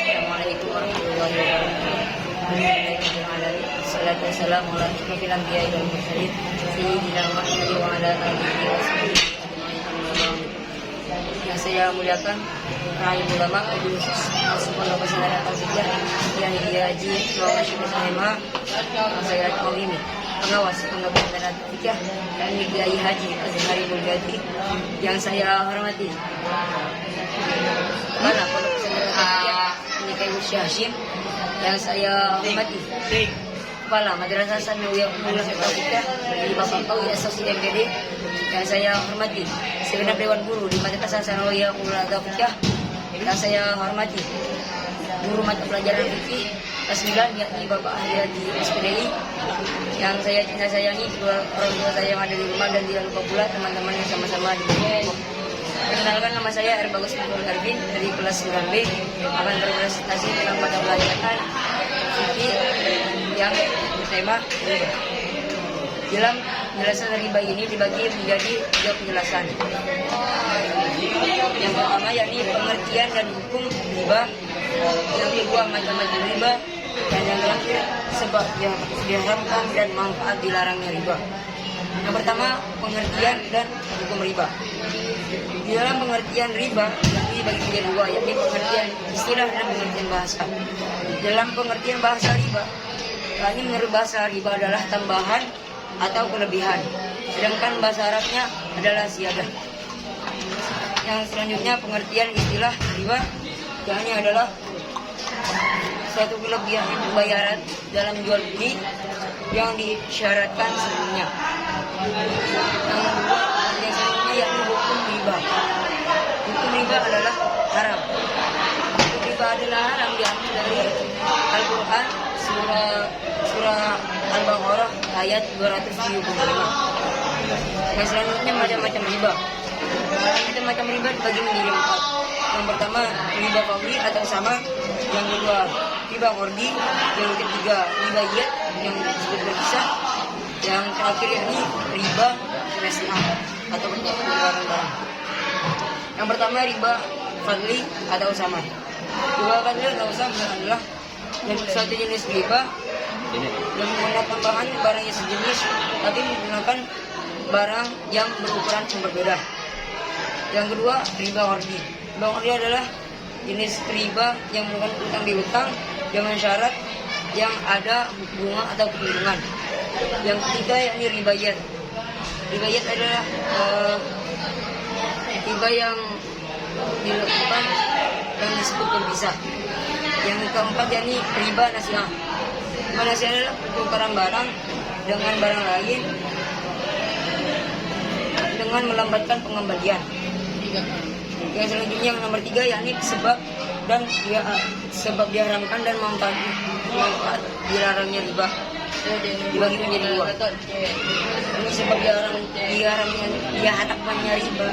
Assalamualaikum warahmatullahi wabarakatuh. Salatu wassalamu ala asyrofil anbiya'i wal mursalin sayyidina Muhammadin wa ala alihi wa sahbihi ajma'in. Yang saya muliakan para ulama, guru subhanahu wa ta'ala tausiah yang dihaji Bapak Syekh Sulaiman saya Mawimi pengawas penggabungan dan fikih dan Kiai Haji Azhari Mulyadi yang saya hormati kepala Pondok Pesantren Kiai Musya Hashim yang saya hormati kepala Madrasah Sanawiyah Ummul Fikih dari Bapak Kawi Asosiasi MPD yang saya hormati segenap Dewan Guru di Madrasah Sanawiyah Ummul Fikih yang saya hormati guru mata pelajaran fikih kelas 9 yakni Bapak Haryadi SPDI yang saya cinta sayangi, kedua orang tua saya yang ada di rumah dan tidak lupa pula teman-teman yang sama-sama di bawah. Perkenalkan, nama saya R. Bagus Mukul Arvin dari kelas 9B akan berprestasi dalam mata pelajaran fikih yang bertema riba. Dalam penjelasan riba ini dibagi menjadi 3 penjelasan. Yang pertama yakni pengertian dan hukum riba, yang kedua macam-macam riba, dan yang terakhir sebab diharamkan dan manfaat dilarangnya riba. Yang pertama, pengertian dan hukum riba. Di dalam pengertian riba dibagi menjadi 2, yakni pengertian istilah dan pengertian bahasa. Dalam pengertian bahasa riba, yakni menurut bahasa riba adalah tambahan atau kelebihan, sedangkan bahasa Arabnya adalah ziyadah. Yang selanjutnya pengertian istilah riba, yakni adalah suatu kelebihan pembayaran dalam jual beli yang disyaratkan sebelumnya. Yang selanjutnya yakni hukum riba. Hukum riba adalah haram. Hukum riba adalah haram diambil dari Al-Quran surah Al-Baqarah ayat 275. Yang selanjutnya macam-macam riba. Macam-macam riba dibagi menjadi 4. Yang pertama riba fadli atau sama, yang kedua riba qordi, yang ketiga riba iyad yang disebut berpisah, yang terakhir yakni riba resna atau penjualan barang. Yang pertama riba fadli atau sama. Riba fadli atau sama adalah suatu jenis riba yang menggunakan tambahan barang yang sejenis tapi menggunakan barang yang berukuran yang berbeda. Yang kedua riba qordi. Riba qordi adalah jenis riba yang menggunakan utang piutang dengan syarat yang ada bunga atau keuntungan. Yang ketiga yakni riba iyad. Riba iyad adalah riba yang dilakukan dan disebut berpisah. Yang keempat yakni riba nasiah. Riba nasiah adalah pertukaran barang dengan barang lain dengan melambatkan pengembalian. Yang selanjutnya yang nomor 3 yakni sebab diharamkan dan manfaat dilarangnya riba dibagi menjadi 2. Ini sebab diharamkannya riba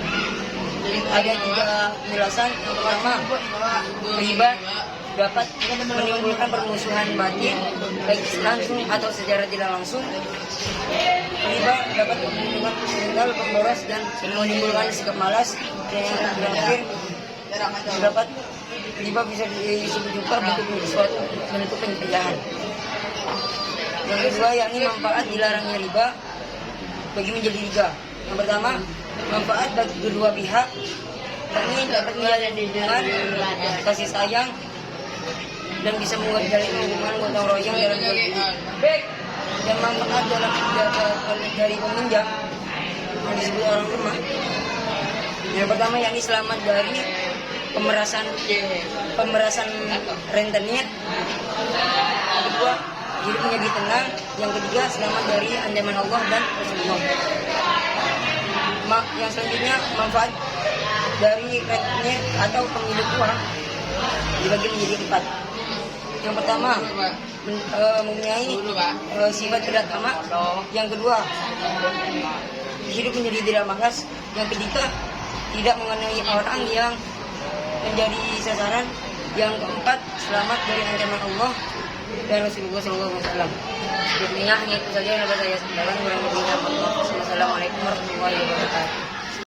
ada 3 penjelasan. Yang pertama, riba dapat menimbulkan permusuhan batin baik langsung atau secara tidak langsung. Riba dapat menimbulkan mental pemboros dan menimbulkan sikap malas. Dan yang terakhir, dapat riba bisa disebut juga bentuk suatu bentuk penjajahan. Yang kedua yakni manfaat dilarangnya riba bagi menjadi 3. Yang pertama, manfaat bagi kedua pihak, yakni dapat menjalin hubungan kasih sayang dan bisa membuat jalin hubungan gotong royong dalam jual beli. Dan manfaat dari peminjam yang disebut orang rumah. Yang pertama yakni selamat dari pemerasan rentenir. Yang kedua hidup menjadi tenang. Yang ketiga selamat dari ancaman Allah dan Rasulullah. Yang selanjutnya manfaat dari rentenir atau pemilik uang dibagi menjadi 4. Yang pertama mempunyai sifat tidak tamak. Yang kedua hidup menjadi tidak malas. Yang ketiga tidak mengenai orang yang menjadi sasaran. Yang keempat selamat dari ancaman Allah dan Rasulullah SAW. Sebenarnya hanya itu saja yang dapat saya sampaikan. Wassalamualaikum warahmatullahi wabarakatuh.